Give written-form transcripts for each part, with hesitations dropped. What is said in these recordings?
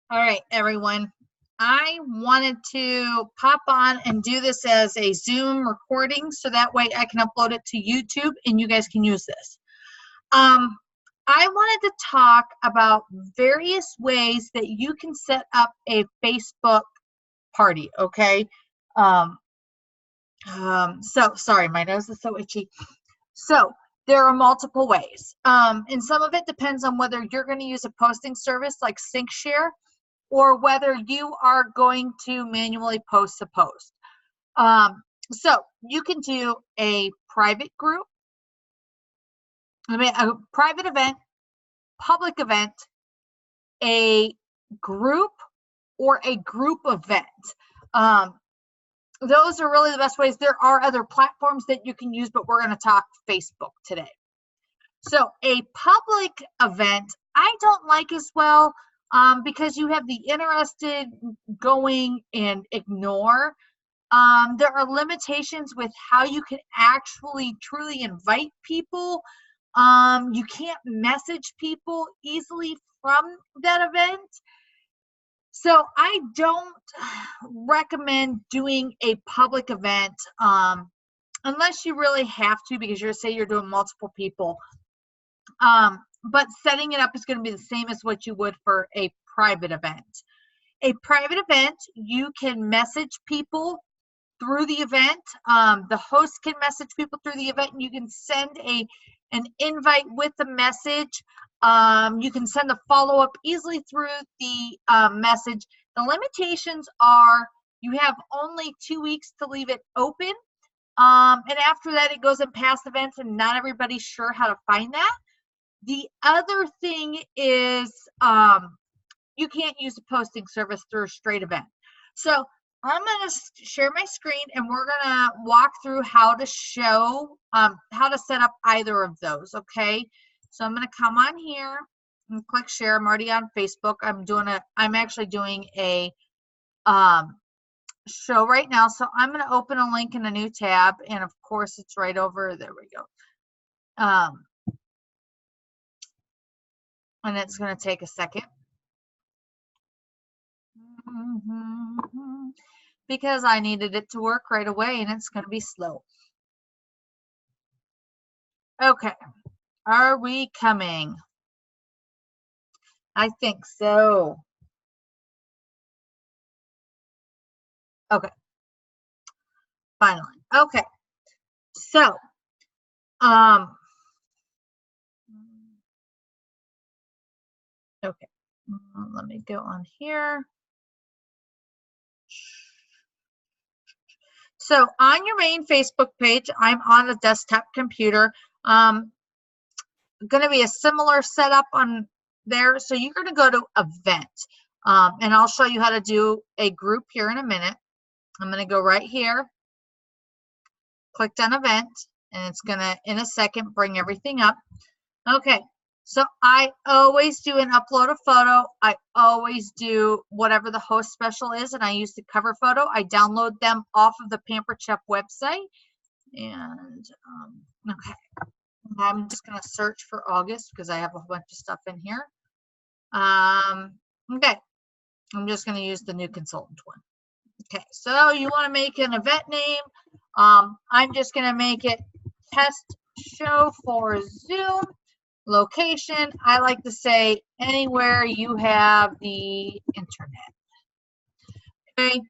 All right, everyone. I wanted to pop on and do this as a Zoom recording so that way I can upload it to YouTube and you guys can use this. I wanted to talk about various ways that you can set up a Facebook party, okay? So sorry, my nose is so itchy. So there are multiple ways. And some of it depends on whether you're going to use a posting service like SyncShare or whether you are going to manually post a post. So you can do a private group, a private event, public event, a group, or a group event. Those are really the best ways. There are other platforms that you can use, but we're going to talk Facebook today. So a public event, I don't like as well because you have the interested going and ignore. There are limitations with how you can actually truly invite people. You can't message people easily from that event. So I don't recommend doing a public event unless you really have to, because you're doing multiple people. But setting it up is going to be the same as what you would for a private event. A private event, you can message people through the event. The host can message people through the event, and you can send an invite with the message. You can send a follow-up easily through the message. The limitations are you have only 2 weeks to leave it open. And after that, it goes in past events, and not everybody's sure how to find that. The other thing is you can't use a posting service through a straight event. So I'm going to share my screen, and we're going to walk through how to show, how to set up either of those, okay? So I'm going to come on here and click share. I'm already on Facebook. I'm actually doing a show right now. So I'm going to open a link in a new tab, and of course it's right over, there we go. And it's going to take a second. Because I needed it to work right away, and it's going to be slow. Okay, are we coming? I think so. Okay, finally. Okay, so okay, let me go on here. So on your main Facebook page, I'm on a desktop computer. Going to be a similar setup on there. So you're going to go to event, and I'll show you how to do a group here in a minute. I'm going to go right here, clicked on event, and it's going to, in a second, bring everything up. Okay, so I always do an upload a photo. I always do whatever the host special is, and I use the cover photo. I download them off of the Pampered Chef website. And okay, I'm just going to search for August because I have a whole bunch of stuff in here. Okay, I'm just going to use the new consultant one. Okay, so you want to make an event name. I'm just going to make it test show for Zoom. Location, I like to say anywhere you have the internet. Okay,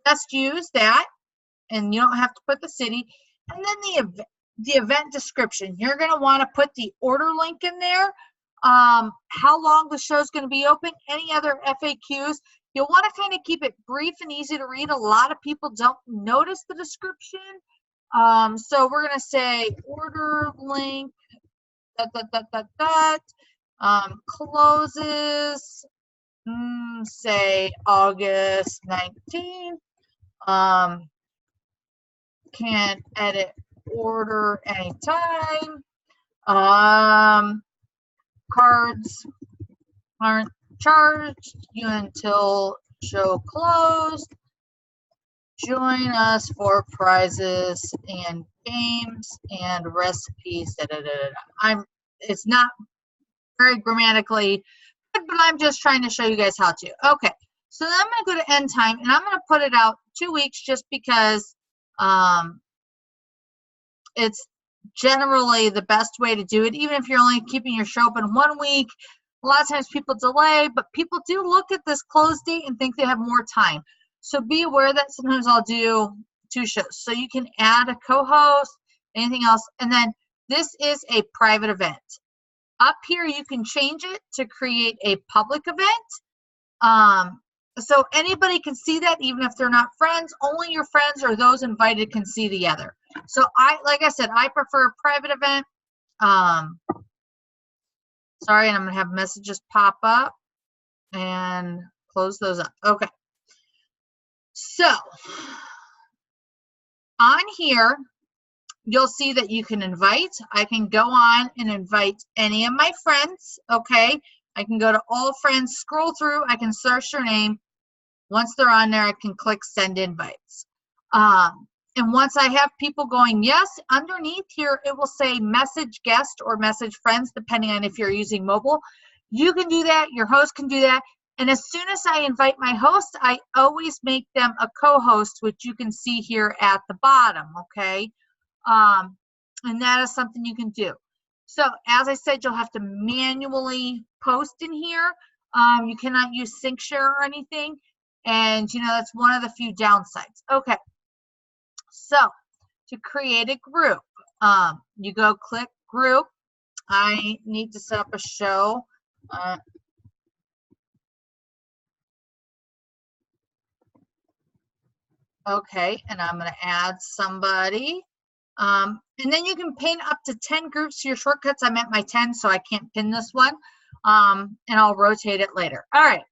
just use that, and you don't have to put the city. And then the event description. You're going to want to put the order link in there. How long the show is going to be open. Any other FAQs. You'll want to kind of keep it brief and easy to read. A lot of people don't notice the description. So we're going to say order link, closes, say August 19th. Can't edit order anytime. Cards aren't charged you until show closed. Join us for prizes and games and recipes. It's not very grammatically but I'm just trying to show you guys how to. Okay, so then I'm going to go to end time, and I'm going to put it out 2 weeks just because it's generally the best way to do it, even if you're only keeping your show open 1 week. A lot of times people delay, but people do look at this close date and think they have more time. So be aware that sometimes I'll do 2 shows. So you can add a co-host, anything else. And then this is a private event. Up here, you can change it to create a public event. So anybody can see that, even if they're not friends. Only your friends or those invited can see the other. So like I said, I prefer a private event. Sorry, and I'm gonna have messages pop up and close those up. Okay. So on here, you'll see that you can invite. I can go on and invite any of my friends. Okay. I can go to all friends, scroll through. I can search their name. Once they're on there, I can click send invites. And once I have people going yes, underneath here, it will say message guest or message friends, depending on if you're using mobile. You can do that. Your host can do that. And as soon as I invite my host, I always make them a co-host, which you can see here at the bottom, okay? And that is something you can do. So as I said, you'll have to manually post in here. You cannot use sync share or anything. And, that's one of the few downsides. Okay. So to create a group, you go click group. I need to set up a show. Okay, and I'm going to add somebody. And then you can pin up to 10 groups to your shortcuts. I'm at my 10, so I can't pin this one. And I'll rotate it later. All right.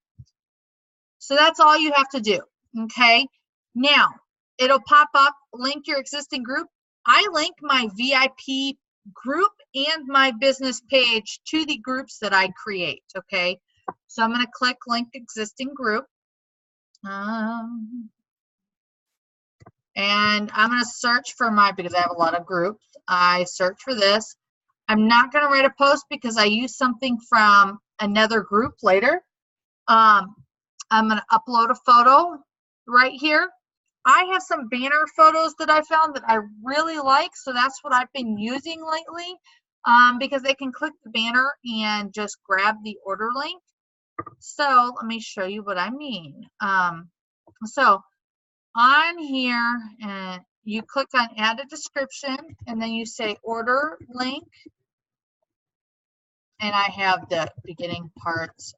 So that's all you have to do. Okay. Now, it'll pop up, link your existing group. I link my VIP group and my business page to the groups that I create. Okay. So I'm going to click link existing group. And I'm going to search for because I have a lot of groups. I search for this. I'm not going to write a post because I use something from another group later. I'm going to upload a photo right here. I have some banner photos that I found that I really like, so that's what I've been using lately, because they can click the banner and just grab the order link. So let me show you what I mean. So on here, you click on add a description, and then you say order link, and I have the beginning parts.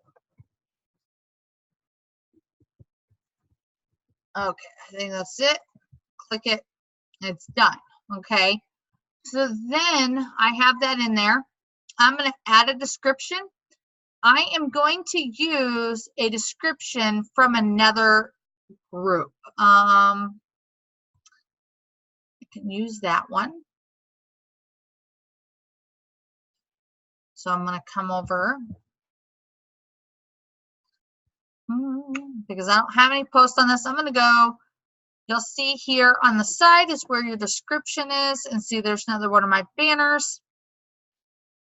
Okay, I think that's it. Click it, it's done. Okay, so then I have that in there. I'm going to add a description. I am going to use a description from another group. I can use that one. So I'm going to come over because I don't have any posts on this. I'm going to go. You'll see here on the side is where your description is, and see there's another one of my banners.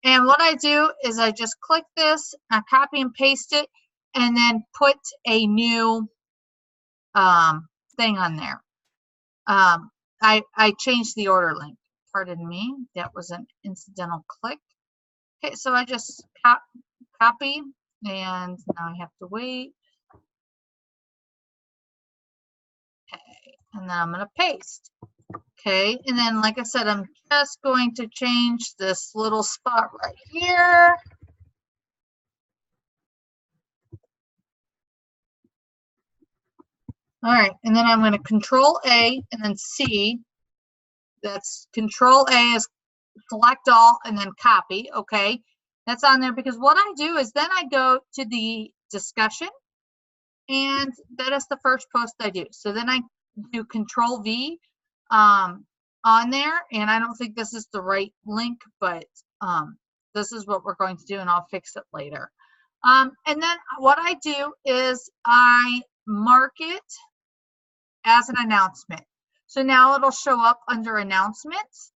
And what I do is I just click this, I copy and paste it, and then put a new thing on there. I changed the order link. Pardon me, that was an incidental click. Okay, so I just copy, and now I have to wait. Okay, and then I'm going to paste. Okay, and then like I said, I'm just going to change this little spot right here. All right, and then I'm going to Control A and then C. That's Control A is select all and then copy. Okay, that's on there because what I do is then I go to the discussion, and that is the first post I do. So then I do Control V on there, and I don't think this is the right link, but this is what we're going to do, and I'll fix it later. And then what I do is I mark it as an announcement. So now it'll show up under announcements.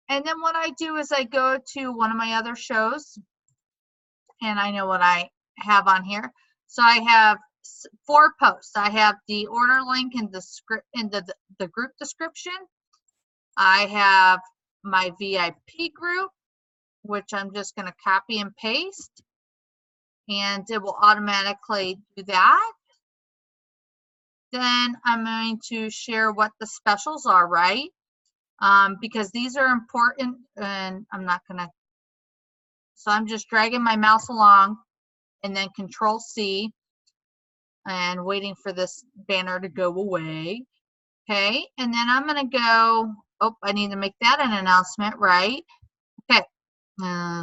And then what I do is I go to one of my other shows, and I know what I have on here. So I have 4 posts. I have the order link in the script in the group description. I have my VIP group, which I'm just going to copy and paste, and it will automatically do that. Then I'm going to share what the specials are, right? Because these are important, and I'm not going to. So I'm just dragging my mouse along and then Control C and waiting for this banner to go away. Okay, and then I'm going to go, oh, I need to make that an announcement, right? Okay,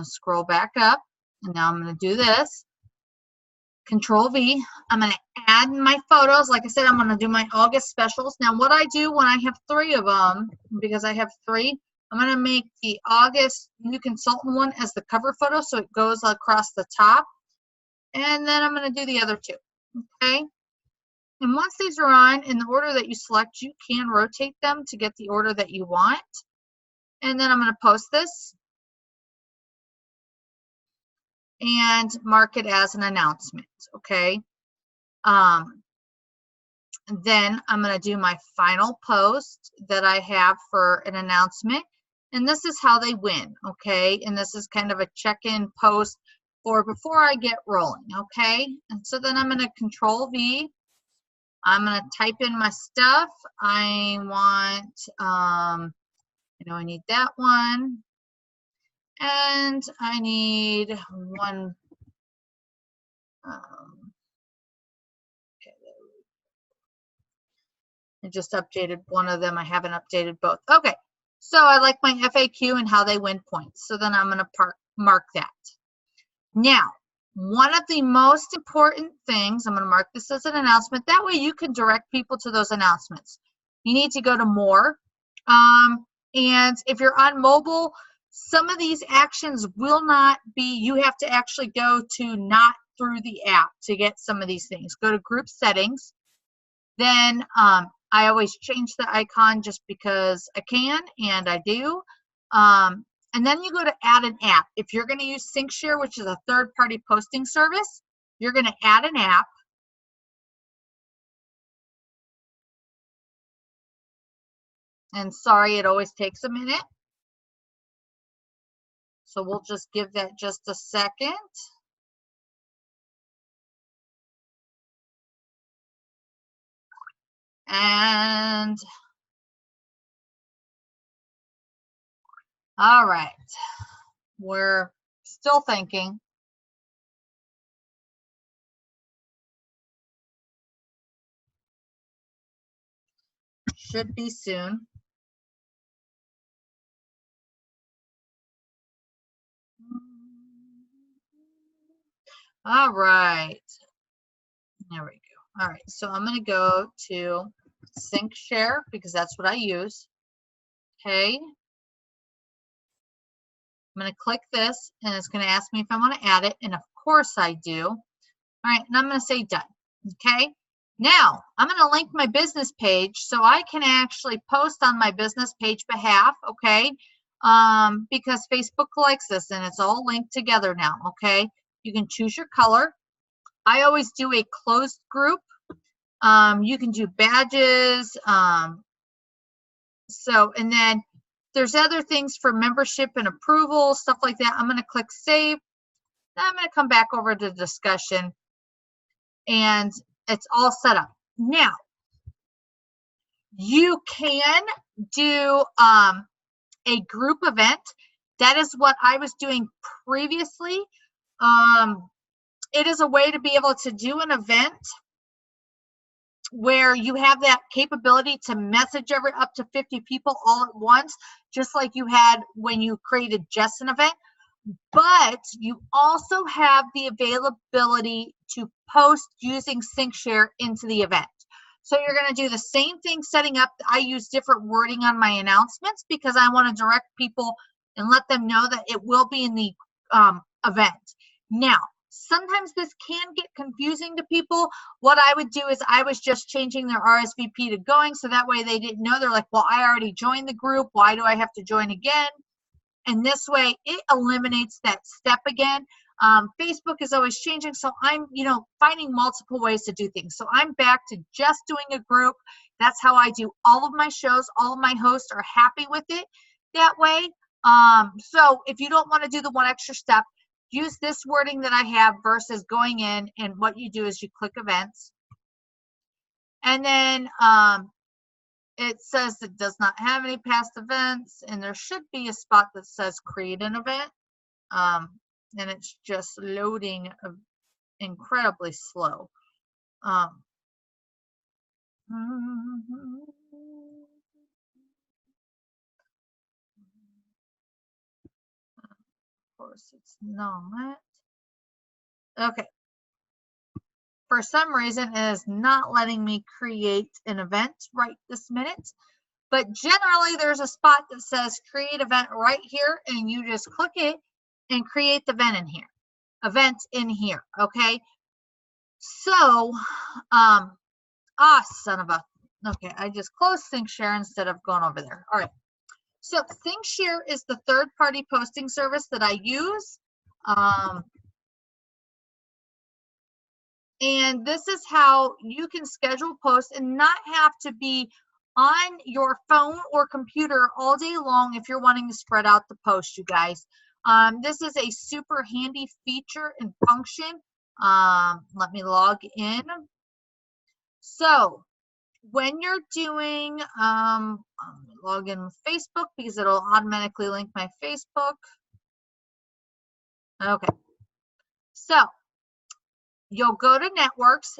scroll back up, and now I'm going to do this. Control V. I'm going to add my photos. Like I said, I'm going to do my August specials. Now, what I do when I have 3 of them, because I have 3, I'm going to make the August new consultant one as the cover photo so it goes across the top. And then I'm going to do the other 2. Okay. And once these are on in the order that you select, you can rotate them to get the order that you want. And then I'm going to post this and mark it as an announcement. Okay. Then I'm going to do my final post that I have for an announcement. And this is how they win. Okay. And this is kind of a check-in post for before I get rolling. Okay. And so then I'm going to Control V. I'm going to type in my stuff. I want, I need that one. And I need one. Okay, I just updated one of them. I haven't updated both. Okay, so I like my FAQ and how they win points. So then I'm going to mark that. Now, one of the most important things, I'm going to mark this as an announcement. That way you can direct people to those announcements. You need to go to more. And if you're on mobile, some of these actions will not be, you have to actually go to not through the app to get some of these things. Go to group settings. Then I always change the icon just because I can, and I do. And then you go to add an app. If you're going to use SyncShare, which is a third-party posting service, you're going to add an app. And sorry, it always takes a minute. So we'll just give that just a second. And all right, we're still thinking. Should be soon. All right. There we go. All right. So I'm going to go to SyncShare because that's what I use. Okay. I'm going to click this and it's going to ask me if I want to add it. And of course I do. All right. And I'm going to say done. Okay. Now I'm going to link my business page so I can actually post on my business page behalf. Okay. Because Facebook likes this and it's all linked together now. Okay. You can choose your color. I always do a closed group. You can do badges. And then there's other things for membership and approval, stuff like that. I'm going to click save. Then I'm going to come back over to discussion and it's all set up. Now, you can do a group event. That is what I was doing previously. It is a way to be able to do an event where you have that capability to message up to 50 people all at once, just like you had when you created just an event. But you also have the availability to post using SyncShare into the event. So you're going to do the same thing setting up. I use different wording on my announcements because I want to direct people and let them know that it will be in the event. Now, sometimes this can get confusing to people. What I would do is I was just changing their RSVP to going so that way they didn't know. They're like, well, I already joined the group. Why do I have to join again? And this way it eliminates that step again. Facebook is always changing, so I'm, finding multiple ways to do things. So I'm back to just doing a group. That's how I do all of my shows. All of my hosts are happy with it that way. So if you don't want to do the one extra step, use this wording that I have versus going in, and what you do is you click events. And then it says it does not have any past events, and there should be a spot that says create an event. And it's just loading incredibly slow. Of course, it's not. Okay. For some reason, it is not letting me create an event right this minute. But generally, there's a spot that says create event right here, and you just click it and create the event in here. Okay. So, son of a, okay, I just closed ThinkShare instead of going over there. All right. So ThinkShare is the third-party posting service that I use. And this is how you can schedule posts and not have to be on your phone or computer all day long if you're wanting to spread out the post, you guys. This is a super handy feature and function. Let me log in. So when you're doing, log in with Facebook because it'll automatically link my Facebook. Okay. So you'll go to networks.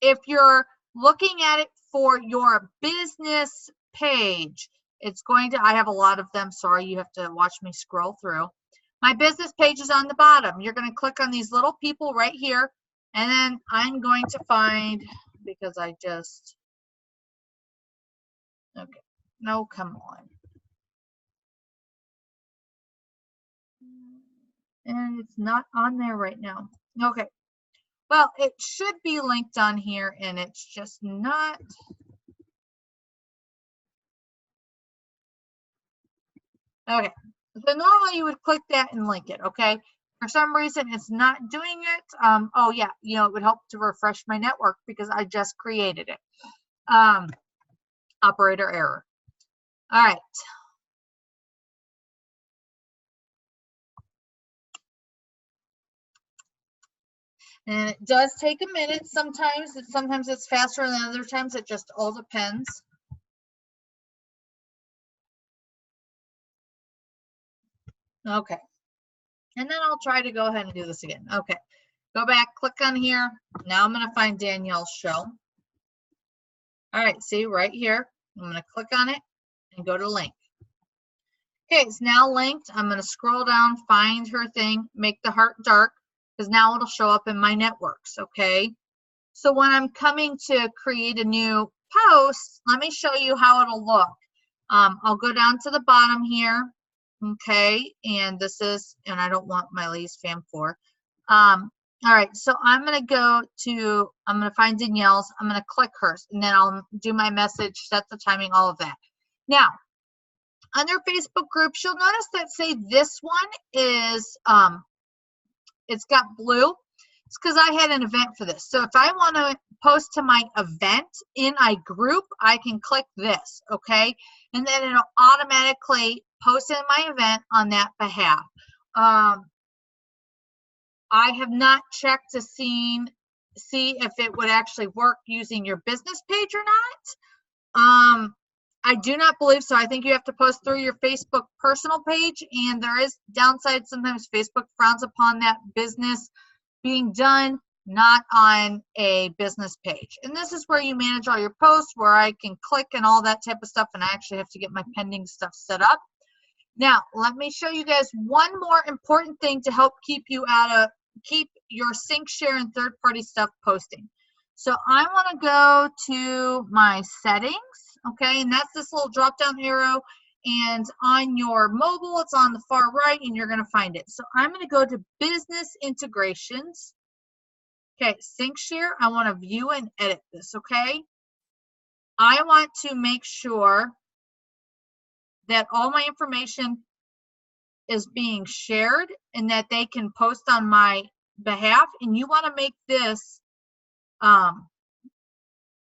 If you're looking at it for your business page, it's going to, I have a lot of them. Sorry, you have to watch me scroll through. My business page is on the bottom. You're going to click on these little people right here. And then I'm going to find, because I just, okay, no, come on. And it's not on there right now. Okay. Well, it should be linked on here, and it's just not. Okay. So normally you would click that and link it, okay? For some reason, it's not doing it. Oh, yeah, it would help to refresh my network because I just created it. Operator error. All right. And it does take a minute sometimes. Sometimes it's faster than other times. It just all depends. Okay. And then I'll try to go ahead and do this again. Okay. Go back, click on here. Now I'm going to find Danielle's show. All right, see right here. I'm going to click on it and go to link. Okay, it's now linked. I'm going to scroll down, find her thing, make the heart dark, because now it'll show up in my networks, okay? So when I'm coming to create a new post, let me show you how it'll look. I'll go down to the bottom here, okay? And this is, and I don't want my Lee's Fam 4. All right, so I'm going to find Danielle's. I'm going to click hers, and then I'll do my message, set the timing, all of that. Now, under Facebook groups, you'll notice that, say, this one is, it's got blue. It's because I had an event for this. So if I want to post to my event in a group, I can click this, okay? And then it'll automatically post in my event on that behalf. I have not checked to see if it would actually work using your business page or not. I do not believe so. I think you have to post through your Facebook personal page, and there is downside. Sometimes Facebook frowns upon that business being done, not on a business page. And this is where you manage all your posts, where I can click and all that type of stuff, and I actually have to get my pending stuff set up. Now, let me show you guys one more important thing to help keep your ThinkShare and third-party stuff posting. So I want to go to my settings, okay, and that's this little drop-down arrow, and on your mobile, it's on the far right, and you're going to find it. So I'm going to go to Business Integrations. Okay, ThinkShare, I want to view and edit this, okay? I want to make sure that all my information is being shared and that they can post on my behalf, and you want to make this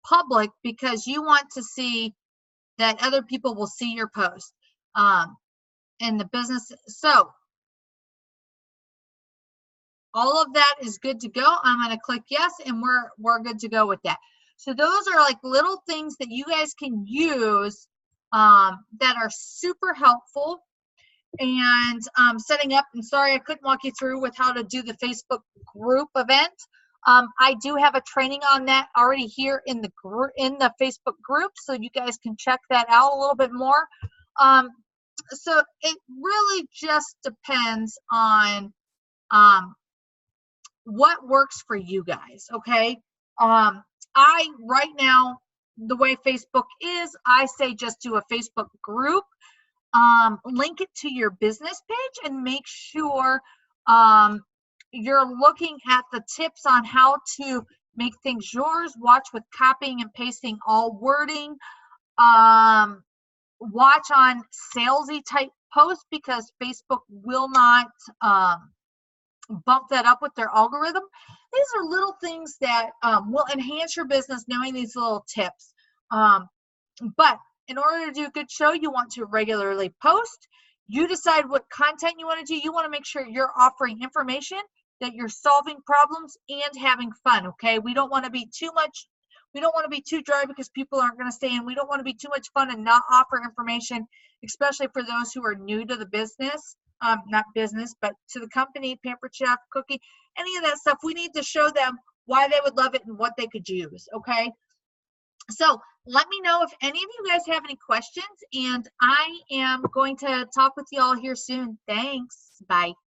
public because you want to see that other people will see your post in the business. So all of that is good to go. I'm going to click yes, and we're good to go with that. So those are like little things that you guys can use that are super helpful. And setting up, and sorry I couldn't walk you through with how to do the Facebook group event. I do have a training on that already here in the Facebook group, so you guys can check that out a little bit more. So it really just depends on what works for you guys, okay? Right now, the way Facebook is, I say just do a Facebook group, link it to your business page, and make sure you're looking at the tips on how to make things yours. Watch with copying and pasting all wording. Watch on salesy type posts because Facebook will not bump that up with their algorithm. These are little things that will enhance your business, knowing these little tips. But in order to do a good show, you want to regularly post. You decide what content you want to do. You want to make sure you're offering information, that you're solving problems and having fun, okay? We don't want to be too much, we don't want to be too dry because people aren't going to stay in. We don't want to be too much fun and not offer information, especially for those who are new to the business. Not business, but to the company, Pampered Chef, cooking, any of that stuff. We need to show them why they would love it and what they could use, okay? So let me know if any of you guys have any questions, and I am going to talk with you all here soon. Thanks. Bye.